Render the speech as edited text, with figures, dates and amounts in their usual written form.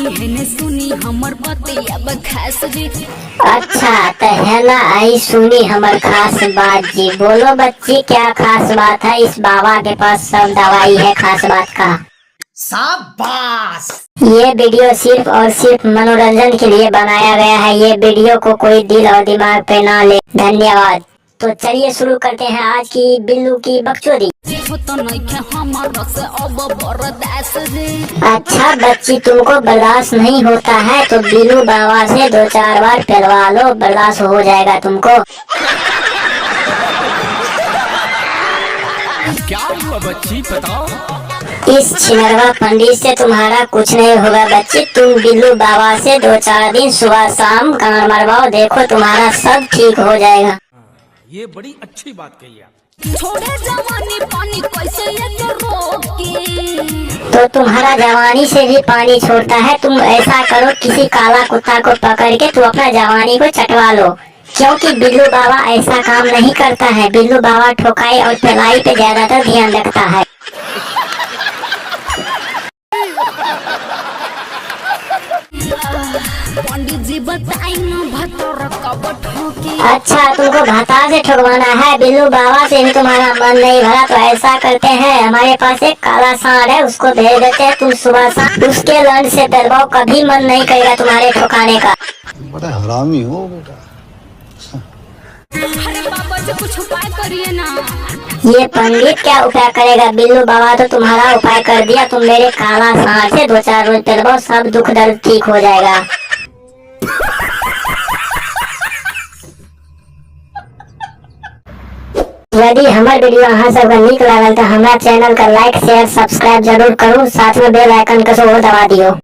हेने सुनी हमर बतिया खास जी। अच्छा तो है ना, आई सुनी हमर खास बात जी। बोलो बच्ची, क्या खास बात है? इस बाबा के पास सब दवाई है खास बात का। शाबाश। ये वीडियो सिर्फ और सिर्फ मनोरंजन के लिए बनाया गया है। ये वीडियो को कोई दिल और दिमाग पे ना ले। धन्यवाद। तो चलिए शुरू करते हैं आज की बिल्लू की बकचोदी। अच्छा बच्ची, तुमको बर्दाश्त नहीं होता है तो बिल्लू बाबा से 2-4 बार पिलवा लो, बर्दाश्त हो जाएगा तुमको। क्या हुआ बच्ची, बताओ। इस छिनरवा पंडित से तुम्हारा कुछ नहीं होगा बच्ची। तुम बिल्लू बाबा से 2-4 दिन सुबह शाम गान मरवाओ, देखो तुम्हारा सब ठीक हो जाएगा। ये बड़ी अच्छी बात कही आप। छोड़े जवानी पानी कैसे ये रोके। तो तुम्हारा जवानी से भी पानी छोड़ता है। तुम ऐसा करो, किसी काला कुत्ता को पकड़ के तुम अपना जवानी को चटवा लो, क्योंकि बिल्लू बाबा ऐसा काम नहीं करता है। बिल्लू बाबा ठोकाई और पिलाई पे ज्यादातर ध्यान रखता है। पंडित जी बताई ना भतर कब ठोके। अच्छा तुमको भाता से ठगवाना है? बिल्लू बाबा से भी तुम्हारा मन नहीं भरा तो ऐसा करते हैं, हमारे पास एक काला सांड है, उसको भेज देते हैं। तुम सुबह शाम उसके लंड से दरबाओ, कभी मन नहीं करेगा तुम्हारे ठोकाने का। बड़ा हरामी हो बेटा। अरे बाबा जी कुछ उपाय करिए ना। ये पंडित क्या उपाय करेगा? बिल्लू बाबा तो तुम्हारा उपाय कर दिया। तुम मेरे काला सांड से 2-4 रोज दरबाओ, सब दुख दर्द ठीक हो जाएगा। यदि हमारे वीडियो अहाँ सबका नीक लागल तो हमारा चैनल का लाइक शेयर सब्सक्राइब जरूर करूँ, साथ में बेल आइकन को दबा दियो।